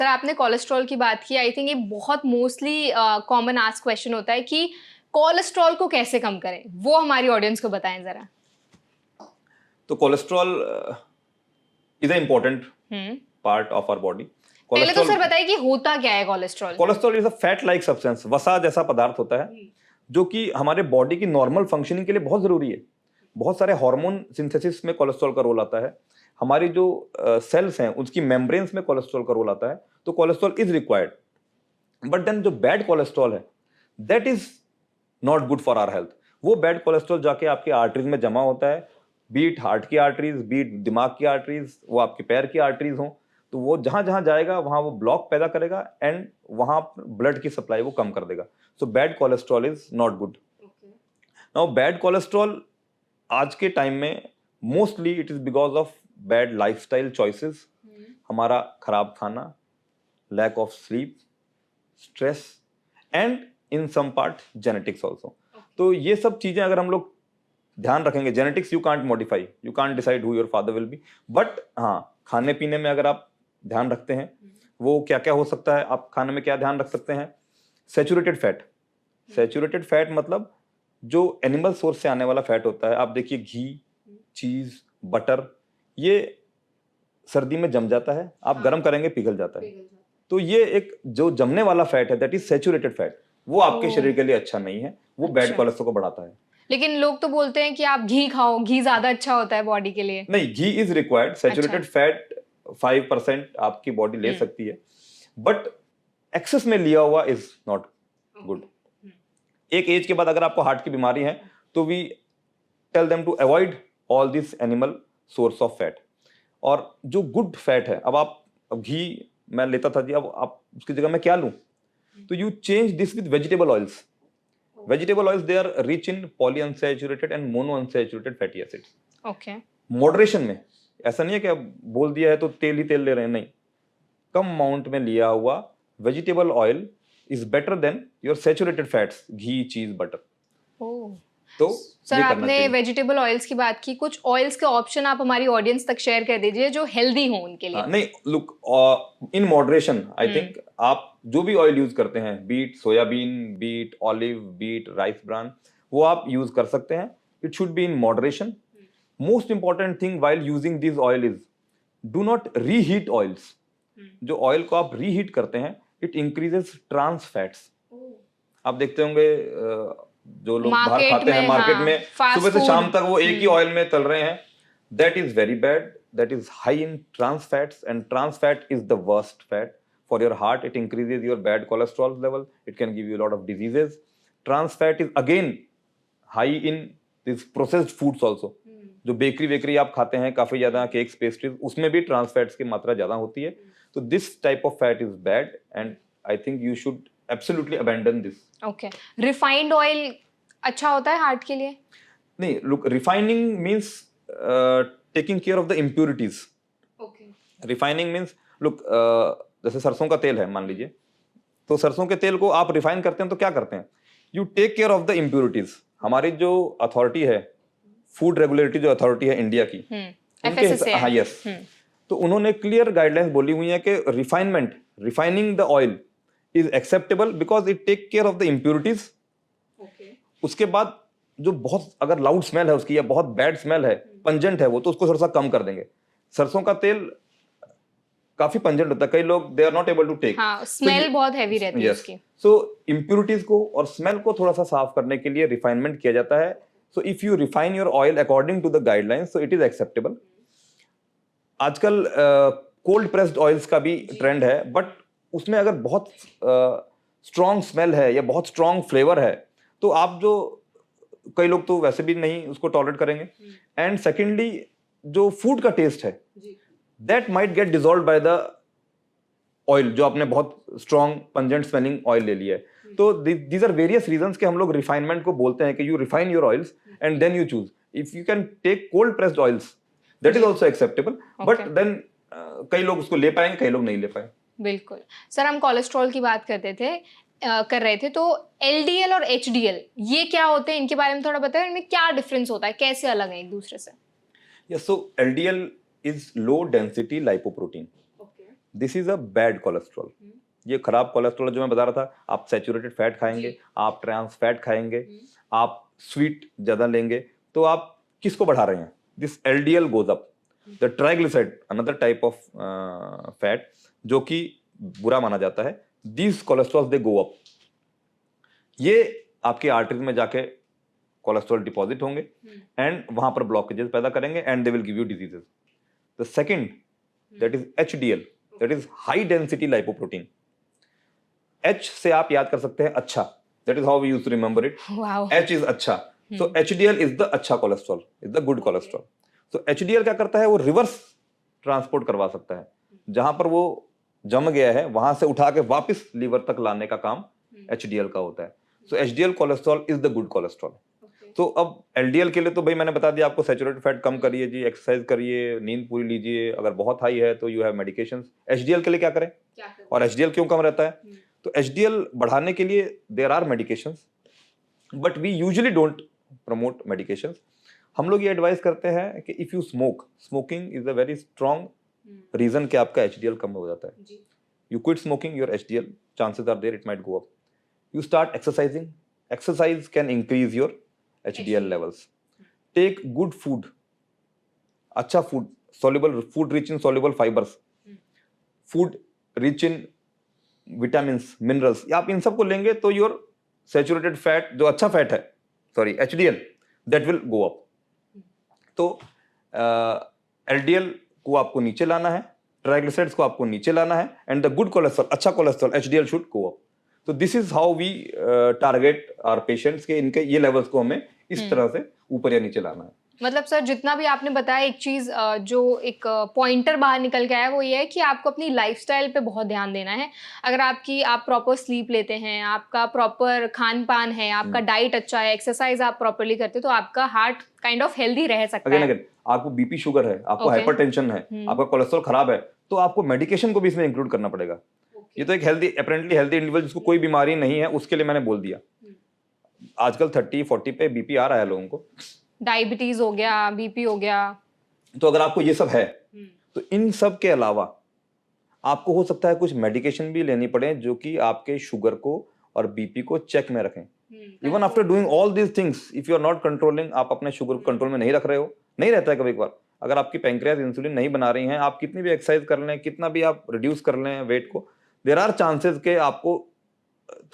Sir आपने cholesterol की बात की, आई थिंक ये बहुत मोस्टली कॉमन आस्क क्वेश्चन होता है कि कोलेस्ट्रॉल को कैसे कम करें, वो हमारी ऑडियंस को बताएं जरा। तो cholesterol is a important hmm part of our body. पहले तो कोलेस्ट्रॉल सर बताइए कि होता क्या है cholesterol. Cholesterol is a fat like substance, वसा जैसा पदार्थ होता है जो कि हमारे बॉडी की नॉर्मल फंक्शनिंग के लिए बहुत जरूरी है। बहुत सारे हार्मोन सिंथेसिस में कोलेस्ट्रॉल का रोल आता है। हमारी जो सेल्स हैं उसकी मेम्ब्रेन्स में कोलेस्ट्रॉल का रोल आता है। तो cholesterol is required, but then जो बैड कोलेस्ट्रॉल है that is not good for our health. वो बैड कोलेस्ट्रॉल जाके आपके आर्टरीज में जमा होता है, बीट हार्ट की आर्टरीज, बीट दिमाग की आर्टरीज, वो आपके पैर की आर्टरीज हो, तो वो जहां जहां जाएगा वहां वो ब्लॉक पैदा करेगा एंड वहां ब्लड की सप्लाई वो कम कर देगा। So bad cholesterol is not good. Now bad cholesterol आज के टाइम में mostly it is because of bad lifestyle choices, हमारा खराब खाना, lack of sleep, stress and in some part genetics also. तो ये सब चीजें अगर हम लोग ध्यान रखेंगे, genetics you can't modify, you can't decide who your father will be, but हाँ खाने पीने में अगर आप ध्यान रखते हैं, वो क्या क्या हो सकता है, आप खाने में क्या ध्यान रख सकते हैं। सैचुरेटेड फैट, सैचुरेटेड फैट मतलब जो एनिमल सोर्स से आने वाला फैट होता है। आप देखिए घी, चीज, बटर, ये सर्दी में जम जाता है, आप गर्म करेंगे पिघल जाता है। तो ये एक जो जमने वाला फैट है दैट इज सैचुरेटेड फैट, वो आपके शरीर के लिए अच्छा नहीं है, वो बैड कोलेस्ट्रॉल को बढ़ाता है। लेकिन लोग तो बोलते हैं कि आप घी खाओ, घी ज्यादा अच्छा होता है बॉडी के लिए। नहीं, घी इज रिक्वायर्ड, सैचुरेटेड फैट 5% आपकी बॉडी ले सकती है, बट एक्सेस में लिया हुआ इज नॉट गुड। एक एज के बाद अगर आपको हार्ट की बीमारी है तो we tell them to avoid all this animal source of fat. और जो गुड फैट है, अब घी मैं लेता था जी, अब आप उसकी जगह मैं क्या लूं, तो you change this with vegetable oils. Vegetable oils they are rich in polyunsaturated and monounsaturated fatty acids. Okay, moderation में, ऐसा नहीं है कि अब बोल दिया है तो तेल ही तेल ले रहे हैं, नहीं, कम अमाउंट में लिया हुआ vegetable oil is better than your saturated fats, ghee, cheese, butter. तो सर आपने वेजिटेबल ऑयल्स की बात की, कुछ ऑयल्स के ऑप्शन आप हमारी ऑडियंस तक शेयर कर दीजिए जो हेल्दी हो उनके लिए। नहीं, look, in moderation I think आप जो भी ऑयल यूज करते हैं, be it soybean, be it olive, be it rice bran, वो आप यूज कर सकते हैं। It should be in moderation. Most important thing while using this oil is do not reheat oils. जो ऑयल को आप रीहीट करते हैं इट इंक्रीजेस ट्रांस फैट्स। आप देखते होंगे जो लोग बाहर खाते हैं मार्केट में, सुबह से शाम तक वो एक ही ऑयल में तल रहे हैं, that is very bad, that is high in trans fats and trans fat is the worst fat for your heart. It increases your bad cholesterol level, it can give you lot of diseases. Trans fat is again high in this processed foods also. जो bakery आप खाते हैं काफी ज्यादा, cakes, pastries, उसमें भी trans fats की मात्रा ज्यादा होती है। तो this type of fat is bad and I think you should absolutely abandon this. Okay, refined oil अच्छा होता है हार्ट के लिए? नहीं, look, refining means taking care of the impurities. Refining means look, जैसे सरसों का तेल है मान लीजिए, तो सरसों के तेल को आप रिफाइन करते हैं तो क्या करते हैं, you take care of the impurities. हमारी जो अथॉरिटी है, फूड रेगुलेटरी जो अथॉरिटी है इंडिया की, उनके, हाँ यस, तो उन्होंने क्लियर गाइडलाइंस बोली हुई है कि refining the oil is acceptable because it take care of the impurities. उसके बाद जो बहुत अगर लाउड स्मेल है उसकी या बहुत बैड स्मेल है, पंजेंट है वो, तो उसको थोड़ा सा कम कर देंगे। सरसों का तेल काफी पंजेंट होता है, कई लोग they are not able to take, smell बहुत हैवी रहती है उसकी। सो इम्प्यूरिटीज को और स्मेल को थोड़ा सा साफ करने के लिए रिफाइनमेंट किया जाता है। So if you refine your oil according to the guidelines, so it is acceptable. आजकल कोल्ड प्रेस्ड ऑयल्स का भी ट्रेंड है, बट उसमें अगर बहुत स्ट्रॉन्ग स्मेल है या बहुत स्ट्रॉन्ग फ्लेवर है तो आप जो, कई लोग तो वैसे भी नहीं उसको टॉलरेट करेंगे। एंड सेकेंडली जो फूड का टेस्ट है that might get dissolve by the oil, जो आपने बहुत स्ट्रॉन्ग पंजेंट स्मेलिंग ऑयल ले लिया है। तो दीज आर वेरियस रीजंस कि हम लोग रिफाइनमेंट को बोलते हैं कि you refine your oils and then you choose. If you can take cold pressed oils that is also acceptable, but then कई लोग उसको ले पाएंगे, कई लोग नहीं ले पाए। बिल्कुल सर, हम कोलेस्ट्रॉल की बात कर रहे थे, तो LDL और HDL ये क्या होते हैं, इनके बारे में थोड़ा बताएं, इनमें क्या डिफरेंस होता है, कैसे अलग है एक दूसरे से? Yes, so LDL is low density lipoprotein this is a bad cholesterol. ये खराब कोलेस्ट्रॉल जो मैं बता रहा था, आप सैचुरेटेड फैट खाएंगे, आप ट्रांस फैट खाएंगे, आप स्वीट ज्यादा लेंगे, तो आप किसको बढ़ा रहे हैं? This LDL goes up, the triglyceride another type of fat जो कि बुरा माना जाता है। These cholesterol they go up, ये आपके आर्टरीज में जाके कोलेस्ट्रॉल डिपॉजिट होंगे एंड वहां पर ब्लॉकेजेस पैदा करेंगे and they will give you diseases. The second that is HDL, that is high density lipoprotein. H से आप याद कर सकते हैं अच्छा, that is how we use to remember it. Wow. H is अच्छा, सो एचडीएल इज द अच्छा cholesterol, is the good cholesterol. So HDL क्या करता है? वो रिवर्स ट्रांसपोर्ट करवा सकता है, जहां पर वो जम गया है वहां से उठा के वापस लीवर तक लाने का काम एचडीएल का होता है। So HDL cholesterol is the good cholesterol. तो अब एलडीएल के लिए तो भाई मैंने बता दिया आपको, सैचुरेटेड फैट कम करिए जी, एक्सरसाइज करिए, नींद पूरी लीजिए, अगर बहुत हाई है तो यू हैव मेडिकेशंस। एचडीएल के लिए क्या करें और एचडीएल क्यों कम रहता है? तो एचडीएल बढ़ाने के लिए there are medications, but we usually don't promote medications. हम लोग ये एडवाइस करते हैं कि if you smoke, smoking is a very strong reason कि आपका एचडीएल कम हो जाता है। You quit smoking, your HDL chances are there it might go up. You start exercising, exercise can increase your HDL levels. Take good food, अच्छा food, soluble food rich in soluble fibers, food rich in vitamins, minerals. आप इन सबको लेंगे तो your saturated fat, जो अच्छा fat है, sorry HDL, that will go up. तो LDL को आपको नीचे लाना है, ट्राइग्लिसराइड्स को आपको नीचे लाना है, एंड द गुड कोलेस्ट्रॉल, अच्छा cholesterol HDL should go up. तो this is how we target our patients के इनके ये लेवल्स को हमें इस तरह से ऊपर या नीचे लाना है। मतलब सर जितना भी आपने बताया, एक चीज जो एक पॉइंटर बाहर निकल के आया वो ये है कि आपको अपनी लाइफस्टाइल पे बहुत ध्यान देना है। अगर आप प्रॉपर स्लीप लेते हैं, आपका प्रॉपर खान पान है, आपका डाइट अच्छा है, एक्सरसाइज आप प्रॉपरली करते हैं, तो आपका हार्ट काइंड ऑफ हेल्दी रह सकता है। अगेन आपको बीपी शुगर है, आपको हाइपरटेंशन है, आपका कोलेस्ट्रॉल खराब है, तो आपको मेडिकेशन को भी इसमें इंक्लूड करना पड़ेगा। ये तो एक हेल्दी, अपेरेंटली हेल्दी इंडिविजुअल जिसको कोई बीमारी नहीं है उसके लिए मैंने बोल दिया। आजकल 30-40 पे बीपी आ रहा है लोगों को, डायबिटीज हो गया, बीपी हो गया। तो अगर आपको ये सब है तो इन सब के अलावा आपको हो सकता है कुछ मेडिकेशन भी लेनी पड़े जो कि आपके शुगर को और बीपी को चेक में रखें। Even after doing all these things, if you are not controlling, आप अपने शुगर को कंट्रोल में नहीं रख रहे हो, नहीं रहता है कभी कभार। अगर आपकी पैंक्रियाज इंसुलिन नहीं बना रही हैं, आप कितनी भी एक्सरसाइज कर लें, कितना भी आप रिड्यूस कर लें वेट को, देयर आर चांसेस के आपको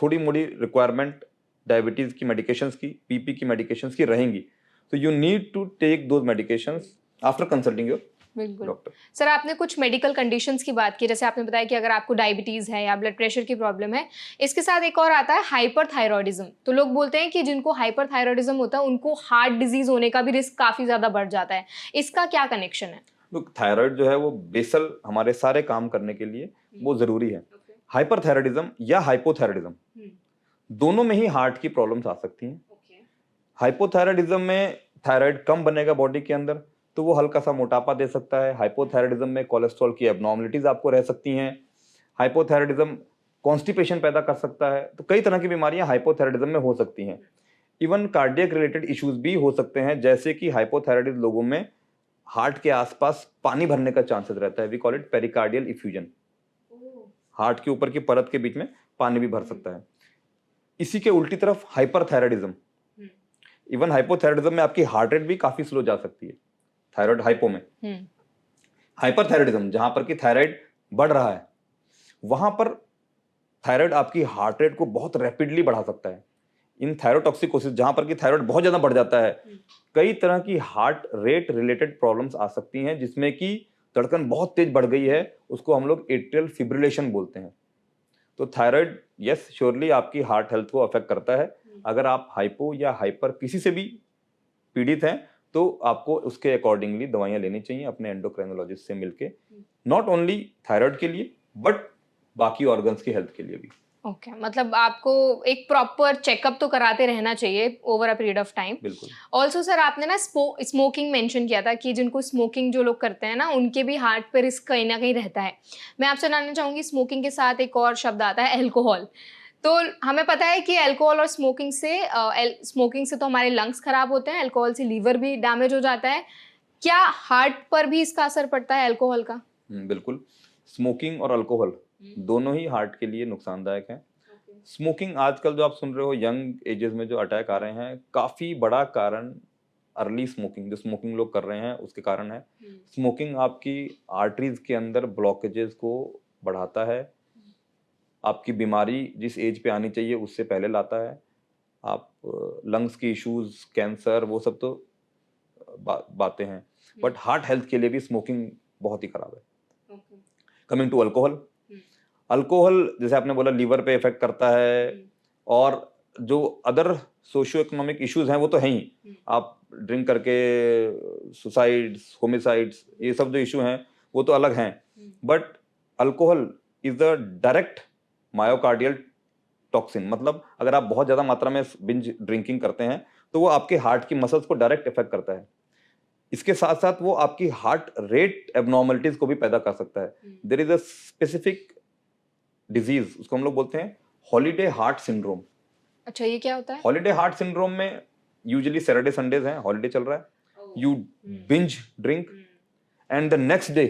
थोड़ी मोड़ी रिक्वायरमेंट डायबिटीज की मेडिकेशंस की, बीपी की मेडिकेशंस की रहेंगी। तो you need to take those medications after consulting your doctor. Sir आपने कुछ मेडिकल कंडीशंस की बात की, जैसे आपने बताया कि अगर आपको डायबिटीज है या ब्लड प्रेशर की प्रॉब्लम है, इसके साथ एक और आता है हाइपरथायरॉयडिज्म। तो लोग बोलते हैं कि जिनको हाइपरथायरॉयडिज्म होता है उनको हार्ट डिजीज होने का भी रिस्क काफी ज्यादा बढ़ जाता है। इसका क्या कनेक्शन है? लुक, थायराइड जो है वो बेसल हमारे सारे काम करने के लिए वो जरूरी है। हाइपरथायरॉयडिज्म या हाइपोथायरॉयडिज्म दोनों में ही हार्ट की प्रॉब्लम्स आ सकती हैं। हाइपोथायरॉयडिज्म में थायराइड कम बनेगा बॉडी के अंदर, तो वो हल्का सा मोटापा दे सकता है। हाइपोथायरॉयडिज्म में कोलेस्ट्रॉल की एबनॉर्मलिटीज आपको रह सकती हैं। हाइपोथायरॉयडिज्म कॉन्स्टिपेशन पैदा कर सकता है। तो कई तरह की बीमारियां हाइपोथायरॉयडिज्म में हो सकती हैं। इवन कार्डियक रिलेटेड इश्यूज भी हो सकते हैं, जैसे कि हाइपोथायरॉयडिज्म लोगों में हार्ट के आसपास पानी भरने का चांसेस रहता है। We call it pericardial effusion. Heart के ऊपर की परत के बीच में पानी भी भर सकता है। इसी के उल्टी तरफ हाइपरथायरॉयडिज्म, इवन हाइपोथायरॉयडिज्म में आपकी हार्ट रेट भी काफी स्लो जा सकती है। थायराइड हाइपो में, हाइपरथायरॉयडिज्म जहां पर कि थायराइड बढ़ रहा है, वहां पर थायराइड आपकी हार्ट रेट को बहुत रैपिडली बढ़ा सकता है। इन थायरोटॉक्सिकोसिस जहां पर कि थायराइड बहुत ज्यादा बढ़ जाता है, कई तरह की हार्ट रेट रिलेटेड प्रॉब्लम्स आ सकती हैं, जिसमें कि धड़कन बहुत तेज बढ़ गई है, उसको हम लोग एट्रियल फिब्रिलेशन बोलते हैं। तो थायराइड यस श्योरली आपकी हार्ट हेल्थ को अफेक्ट करता है। अगर आप हाइपो या हाइपर किसी से भी पीड़ित हैं तो आपको उसके अकॉर्डिंगली दवाइयां लेनी चाहिए अपने एंडोक्राइनोलॉजिस्ट से मिलके, नॉट ओनली थायराइड के लिए बट बाकी ऑर्गन्स की हेल्थ के लिए भी। ओके मतलब आपको एक प्रॉपर चेकअप तो कराते रहना चाहिए over a period of time. बिल्कुल। ऑल्सो सर आपने ना स्मोकिंग मेंशन किया था कि जिनको स्मोकिंग जो लोग करते हैं ना उनके भी हार्ट पे रिस्क कहीं ना कहीं रहता है। मैं आपसे जानना चाहूँगी, स्मोकिंग के साथ एक और शब्द आता है अल्कोहल। तो हमें पता है कि अल्कोहल और स्मोकिंग से तो हमारे लंग्स खराब होते हैं, अल्कोहल से लीवर भी डैमेज हो जाता है। क्या हार्ट पर भी इसका असर पड़ता है अल्कोहल का? बिल्कुल। स्मोकिंग और अल्कोहल दोनों ही हार्ट के लिए नुकसानदायक हैं। स्मोकिंग आजकल जो आप सुन रहे हो यंग एजेस में जो अटैक आ रहे हैं, काफ़ी बड़ा कारण अर्ली स्मोकिंग, जो स्मोकिंग लोग कर रहे हैं उसके कारण है। स्मोकिंग आपकी आर्टरीज के अंदर ब्लॉकेजेस को बढ़ाता है, आपकी बीमारी जिस एज पे आनी चाहिए उससे पहले लाता है। आप लंग्स की इश्यूज, कैंसर, वो सब तो बातें हैं, बट हार्ट हेल्थ के लिए भी स्मोकिंग बहुत ही खराब है। कमिंग टू अल्कोहल, अल्कोहल जैसे आपने बोला लीवर पे इफेक्ट करता है, और जो अदर सोशियो इकोनॉमिक इश्यूज हैं वो तो हैं ही। आप ड्रिंक करके सुसाइड्स, होमिसाइड्स, ये सब जो इशू हैं वो तो अलग हैं, but alcohol is the direct myocardial toxin. मतलब अगर आप बहुत ज्यादा मात्रा में बिंज ड्रिंकिंग करते हैं तो वो आपके हार्ट की मसल्स को डायरेक्ट इफेक्ट करता है। इसके साथ साथ वो आपकी हार्ट रेट एबनॉर्मलिटीज को भी पैदा कर सकता है। There is a specific disease, उसको हम लोग बोलते हैं हॉलीडे हार्ट सिंड्रोम। अच्छा, ये क्या होता है? हॉलीडे हार्ट सिंड्रोम में यूजुअली सैटरडे संडेज हैं, हॉलीडे चल रहा है, you binge drink and the next day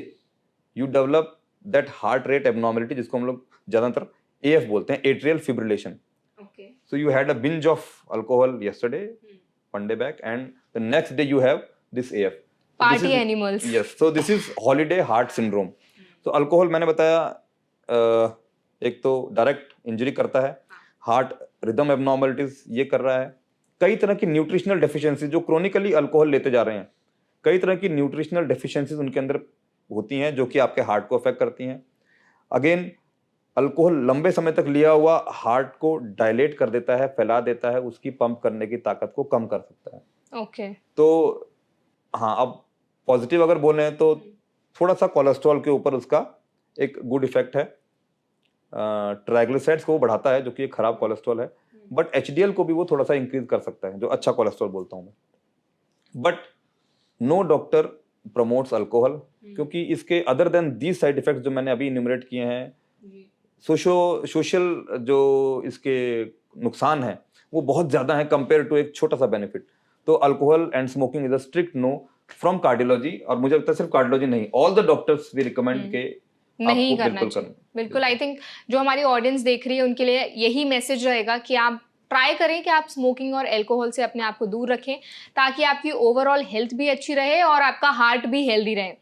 you develop that heart rate abnormality, जिसको हम लोग ज्यादातर एएफ बोलते हैं, atrial fibrillation. So you had a binge of alcohol yesterday, one day back, and the next day you have this AF. So Party animals. Yes, so this is holiday heart syndrome. तो alcohol मैंने बताया एक तो direct injury करता है, heart rhythm abnormalities ये कर रहा है। कई तरह की न्यूट्रिशनल डेफिशिएंसी जो क्रोनिकली अल्कोहल लेते जा रहे हैं, कई तरह की न्यूट्रिशनल डेफिशिएंसीज उनके अंदर होती हैं जो कि आपके हार्ट को अफेक्ट करती हैं। अगेन अल्कोहल लंबे समय तक लिया हुआ हार्ट को डायलेट कर देता है, फैला देता है, उसकी पंप करने की ताकत को कम कर सकता है। ओके। तो हाँ, अब पॉजिटिव अगर बोले तो थोड़ा सा कोलेस्ट्रॉल के ऊपर उसका एक गुड इफेक्ट है। ट्राइग्लिसराइड्स को वो बढ़ाता है जो कि एक खराब कोलेस्ट्रॉल है, बट एचडीएल को भी वो थोड़ा सा इंक्रीज कर सकता है, जो अच्छा कोलेस्ट्रॉल बोलता हूँ मैं। But no doctor promotes alcohol, क्योंकि इसके other than these side effects जो मैंने अभी इन्यूमरेट किए हैं, सोशल जो इसके नुकसान है वो बहुत ज्यादा है कंपेयर टू एक छोटा सा बेनिफिट। तो alcohol and smoking is a strict know from cardiology, और मुझे लगता है सिर्फ कार्डियोलॉजी नहीं, ऑल द डॉक्टर्स भी रिकमेंड के नहीं करना चाहिए। बिल्कुल, आई थिंक जो हमारी ऑडियंस देख रही है उनके लिए यही मैसेज रहेगा कि आप ट्राई करें कि आप स्मोकिंग और अल्कोहल से अपने आप को दूर रखें, ताकि आपकी ओवरऑल हेल्थ भी अच्छी रहे और आपका हार्ट भी हेल्दी रहे।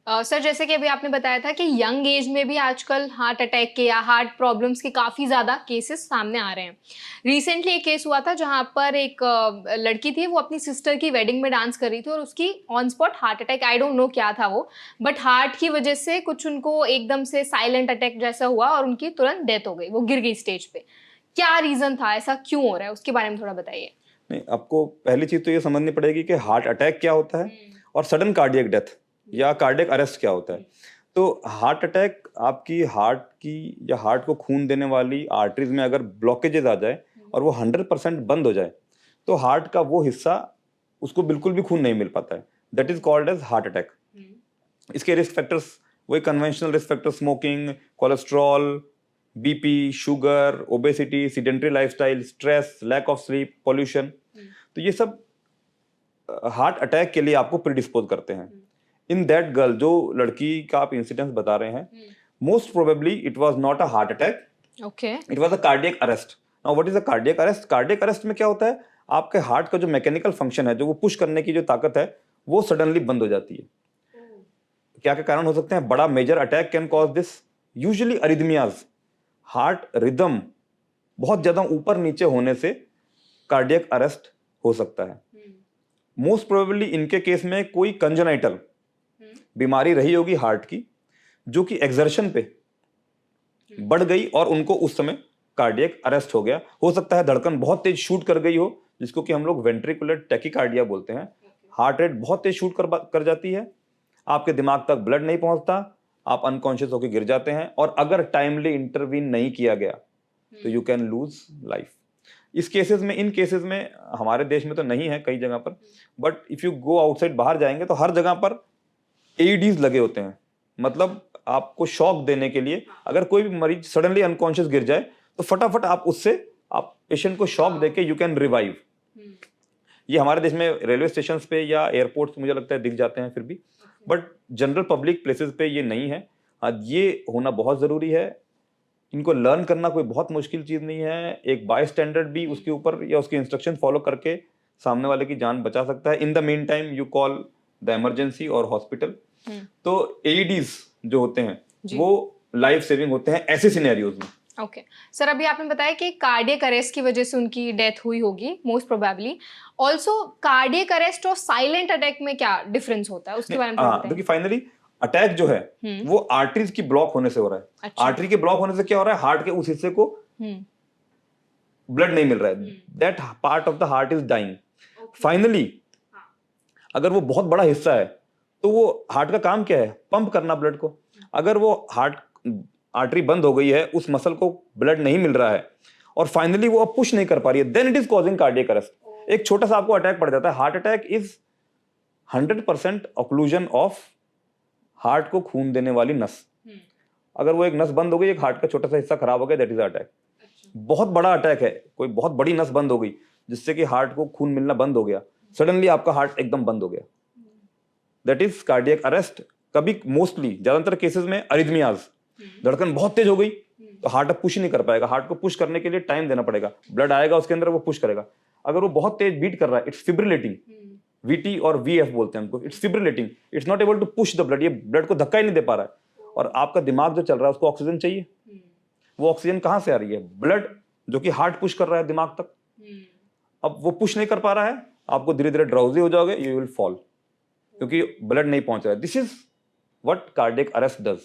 सर, जैसे कि अभी आपने बताया था कि यंग एज में भी आजकल हार्ट अटैक के या हार्ट प्रॉब्लम्स के काफ़ी ज़्यादा केसेस सामने आ रहे हैं। रिसेंटली एक केस हुआ था जहां पर एक लड़की थी, वो अपनी सिस्टर की वेडिंग में डांस कर रही थी और उसकी on spot heart attack, I don't know क्या था वो, बट हार्ट की वजह से कुछ उनको एकदम से साइलेंट अटैक जैसा हुआ और उनकी तुरंत डेथ हो गई, वो गिर गई स्टेज पे। क्या रीज़न था, ऐसा क्यों हो रहा है, उसके बारे में थोड़ा बताइए। नहीं, आपको पहली चीज तो ये समझनी पड़ेगी कि हार्ट अटैक क्या होता है और सडन कार्डियक डेथ या कार्डियक अरेस्ट क्या होता है। तो हार्ट अटैक आपकी हार्ट की या हार्ट को खून देने वाली आर्टरीज में अगर ब्लॉकेजेस आ जाए और वो 100% बंद हो जाए तो हार्ट का वो हिस्सा, उसको बिल्कुल भी खून नहीं मिल पाता है, that is called as heart attack. इसके रिस्क फैक्टर्स वही conventional risk factor, smoking, cholesterol, BP, sugar, obesity, sedentary lifestyle, stress, lack of sleep, pollution, तो ये सब हार्ट अटैक के लिए आपको प्रीडिस्पोज करते हैं। इन दैट गर्ल, जो लड़की का आप इंसिडेंस बता रहे हैं, most probably it was not a heart attack, okay, it was a cardiac arrest. Now what is a cardiac arrest? Cardiac arrest में क्या होता है, आपके हार्ट का जो मैकेनिकल फंक्शन है, जो वो पुश करने की जो ताकत है, वो सडनली बंद हो जाती है। क्या क्या कारण हो सकते हैं? बड़ा major attack can cause this, usually arrhythmias, heart rhythm बहुत ज्यादा ऊपर नीचे होने से कार्डियक अरेस्ट हो सकता है। मोस्ट प्रोबेबली इनके केस में कोई कंजेनाइटल बीमारी रही होगी हार्ट की, जो कि एक्सर्शन पे बढ़ गई और उनको उस समय कार्डियक अरेस्ट हो गया। हो सकता है धड़कन बहुत तेज शूट कर गई हो, जिसको कि हम लोग वेंट्रिकुलर टैकीकार्डिया बोलते हैं। हार्ट रेट बहुत तेज शूट कर जाती है, आपके दिमाग तक ब्लड नहीं पहुंचता, आप अनकॉन्शियस होकर गिर जाते हैं, और अगर टाइमली इंटरवीन नहीं किया गया तो you can lose life. In cases में हमारे देश में तो नहीं है कई जगह पर, but if you go outside, बाहर जाएंगे तो हर जगह पर एईडीज लगे होते हैं, मतलब आपको शॉक देने के लिए। अगर कोई भी मरीज सडनली अनकॉन्शियस गिर जाए तो फटाफट आप पेशेंट को शॉक देके यू कैन रिवाइव। ये हमारे देश में रेलवे स्टेशन पे या एयरपोर्ट मुझे लगता है दिख जाते हैं फिर भी, बट जनरल पब्लिक प्लेसेस पे ये नहीं है। हाँ, ये होना बहुत ज़रूरी है। इनको लर्न करना कोई बहुत मुश्किल चीज़ नहीं है। एक बाय स्टैंडर्ड भी उसके ऊपर या उसके इंस्ट्रक्शन फॉलो करके सामने वाले की जान बचा सकता है। In the mean time you call the emergency और हॉस्पिटल। तो एईडीज जो होते हैं वो लाइफ सेविंग होते हैं ऐसे सिनेरियोज में। ओके सर, अभी आपने बताया कि कार्डियक अरेस्ट की वजह से उनकी डेथ हुई होगी most probably. Also cardiac arrest और साइलेंट अटैक में क्या डिफरेंस होता है, उसके बारे में हाँ, देखिए फाइनली अटैक जो है वो आर्टरीज की ब्लॉक होने से हो रहा है। अच्छा। आर्टरी के ब्लॉक होने से क्या हो रहा है, हार्ट के उस हिस्से को ब्लड नहीं मिल रहा है, that part of the heart is dying. Finally अगर वो बहुत बड़ा हिस्सा है तो वो हार्ट का काम क्या है, पंप करना ब्लड को। अगर वो हार्ट आर्टरी बंद हो गई है, उस मसल को ब्लड नहीं मिल रहा है और फाइनली वो अब पुश नहीं कर पा रही है, then it is causing cardiac arrest. एक छोटा सा आपको अटैक पड़ जाता है। Heart attack is 100% occlusion of heart को खून देने वाली नस। अगर वो एक नस बंद हो गई, एक हार्ट का छोटा सा हिस्सा खराब हो गया, दैट इज अटैक। बहुत बड़ा अटैक है, कोई बहुत बड़ी नस बंद हो गई जिससे कि हार्ट को खून मिलना बंद हो गया, सडनली आपका हार्ट एकदम बंद हो गया, दैट इज कार्डियक अरेस्ट। कभी मोस्टली ज्यादातर केसेस में अरिथमियाज, धड़कन बहुत तेज हो गई तो हार्ट अब पुश नहीं कर पाएगा। हार्ट को पुश करने के लिए टाइम देना पड़ेगा, ब्लड आएगा उसके अंदर, वो पुश करेगा। अगर वो बहुत तेज बीट कर रहा है, इट्स फिब्रिलेटिंग, वीटी और वीएफ बोलते हैं उनको, it's fibrillating, it's not able to push the blood, ये ब्लड को धक्का ही नहीं दे पा रहा है। और आपका दिमाग जो चल रहा है उसको ऑक्सीजन चाहिए, वो ऑक्सीजन कहां से आ रही है, ब्लड जो कि हार्ट पुश कर रहा है दिमाग तक। अब वो पुश नहीं कर पा रहा है, आपको धीरे धीरे ड्राउजी हो जाओगे, यू विल फॉल, क्योंकि ब्लड नहीं पहुंच रहा है। This is what cardiac arrest does.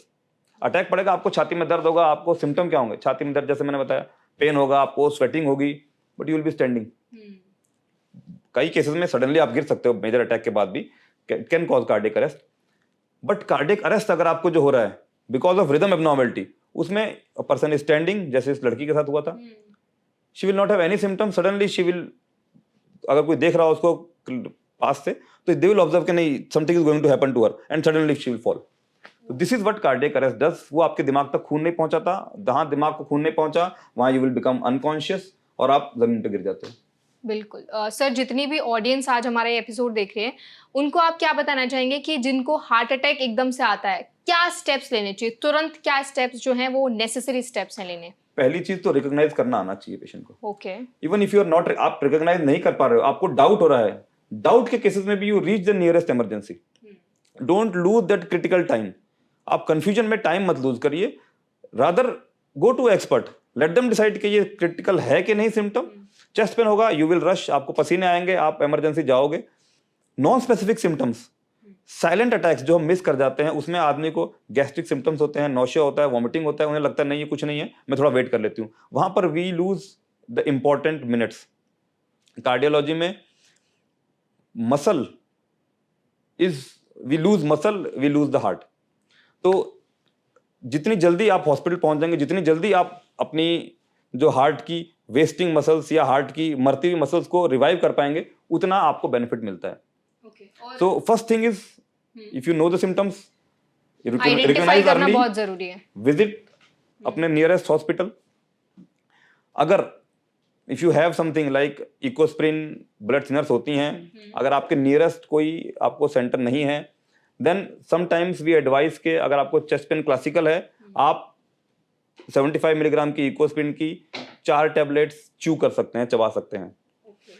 Attack पड़ेगा, आपको छाती में दर्द होगा, आपको सिम्टम क्या होंगे, छाती में दर्द जैसे मैंने बताया, पेन होगा, आपको स्वेटिंग होगी, but you will be standing. कई केसेस में सडनली आप गिर सकते हो मेजर अटैक के बाद भी, can cause cardiac arrest. But cardiac arrest अगर आपको जो हो रहा है बिकॉज ऑफ रिदम एबनॉर्मेलिटी, उसमें पर्सन इज स्टैंडिंग, जैसे इस लड़की के साथ हुआ था, she will not have any symptom, suddenly she will, अगर कोई देख रहा हो उसको पास से, तो दे विल ऑब्जर्व कि नहीं something is going to happen to her and suddenly she will fall. This is what cardiac arrest does. वो आपके दिमाग तक खून नहीं पहुंचाता, जहां दिमाग को खून नहीं पहुंचा वहां यू विल बिकम अनकॉन्शियस और आप जमीन पर गिर जाते हो। बिल्कुल। सर, जितनी भी ऑडियंस आज हमारा ये एपिसोड देख रहे हैं, उनको आप क्या बताना चाहेंगे कि जिनको हार्ट अटैक एकदम से आता है, क्या स्टेप्स लेने चाहिए तुरंत, क्या स्टेप्स जो हैं वो नेसेसरी स्टेप्स हैं लेने? पहली चीज तो रिकॉग्नाइज करना आना चाहिए पेशेंट को। Okay. Even if you are not, आप रिकॉग्नाइज नहीं कर पा रहे हो, आपको डाउट हो रहा है, डाउट के केसेस में भी you reach the nearest emergency. Don't lose that critical time. आप कंफ्यूजन में टाइम मत लूज करिए, rather go to expert, let them decide कि ये क्रिटिकल है कि नहीं सिम्टम। चेस्ट पेन होगा, यू विल रश, आपको पसीने आएंगे, आप इमरजेंसी जाओगे। Non specific symptoms, silent attacks जो हम मिस कर जाते हैं, उसमें आदमी को गैस्ट्रिक सिम्टम्स होते हैं, नौशिया होता है, वॉमिटिंग होता है, उन्हें लगता है नहीं ये कुछ नहीं है, मैं थोड़ा वेट कर लेती हूँ, वहां पर we lose the important minutes. Cardiology में muscle is, we lose muscle, we lose the heart. तो जितनी जल्दी आप हॉस्पिटल पहुंच जाएंगे, जितनी जल्दी आप अपनी जो हार्ट की वेस्टिंग मसल्स या हार्ट की मरती हुई मसल्स को रिवाइव कर पाएंगे, उतना आपको बेनिफिट मिलता है। तो first thing is, if you know the symptoms, identify करना बहुत जरूरी है। विजिट अपने नियरेस्ट हॉस्पिटल। अगर if you have something like Ecosprin, blood thinners होती हैं, अगर आपके नियरेस्ट कोई आपको सेंटर नहीं है, देन समटाइम्स वी एडवाइस के अगर आपको चेस्ट पेन क्लासिकल है, आप 75 मिलीग्राम की इकोस्प्रिन की 4 टैबलेट्स च्यू कर सकते हैं, चबा सकते हैं।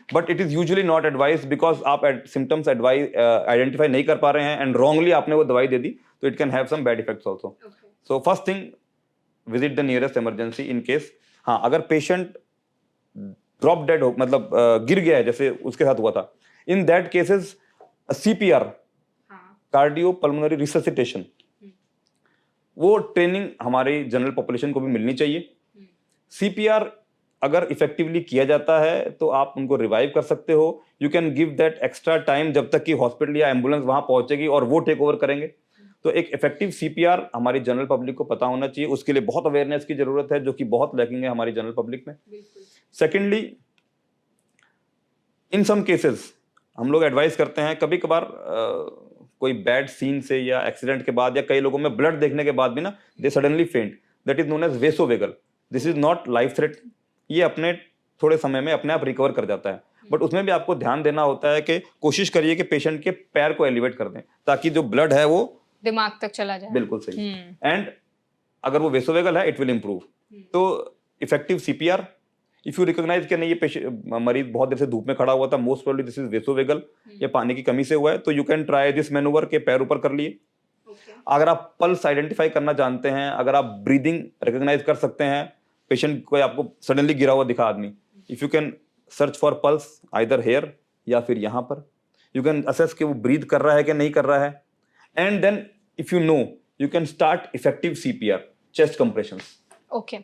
But it is usually not advice, because आप सिम्टम्स आइडेंटिफाई नहीं कर पा रहे हैं एंड रॉन्गली आपने वो दवाई दे दी, तो it can have some bad effects also. So first thing, visit the nearest emergency in case. हाँ, अगर पेशेंट ड्रॉप डेड हो, मतलब गिर गया है जैसे उसके साथ हुआ था, in that cases CPR, cardio pulmonary resuscitation, वो ट्रेनिंग हमारी जनरल पॉपुलेशन को भी मिलनी चाहिए। CPR अगर इफेक्टिवली किया जाता है तो आप उनको रिवाइव कर सकते हो। You can give that extra time जब तक कि हॉस्पिटल या एम्बुलेंस वहां पहुंचेगी और वो टेक ओवर करेंगे। तो एक इफेक्टिव CPR हमारी जनरल पब्लिक को पता होना चाहिए, उसके लिए बहुत अवेयरनेस की जरूरत है, जो कि बहुत लैकिंग है हमारी जनरल पब्लिक में। सेकेंडली, इन सम केसेस हम लोग एडवाइस करते हैं, कभी कभार कोई बैड सीन से या एक्सीडेंट के बाद या कई लोगों में ब्लड देखने के बाद भी ना they suddenly faint, that is known as vasovagal. This is not life threat, ये अपने थोड़े समय में अपने आप रिकवर कर जाता है। बट उसमें भी आपको ध्यान देना होता है कि कोशिश करिए कि पेशेंट के पैर को एलिवेट कर दें, ताकि जो ब्लड है वो दिमाग तक चला जाए। बिल्कुल सही। एंड अगर वो वेसोवेगल है, इट विल इम्प्रूव। तो effective CPR, if you recognise कि नहीं ये मरीज बहुत देर से धूप में खड़ा हुआ था, मोस्ट प्रोबेबली दिस इज वेसोवेगल, या पानी की कमी से हुआ है, तो you can try this manoeuvre के पैर ऊपर कर लिए। अगर आप पल्स आइडेंटिफाई करना जानते हैं, अगर आप ब्रीदिंग रिकॉग्नाइज कर सकते हैं, पेशेंट को आपको सडनली गिरा हुआ दिखा आदमी, if you can search for pulse either here या फिर यहाँ पर, यू कैन असेस कि वो ब्रीथ कर रहा है कि नहीं कर रहा है, and then if you know you can start effective CPR, chest compressions. Okay.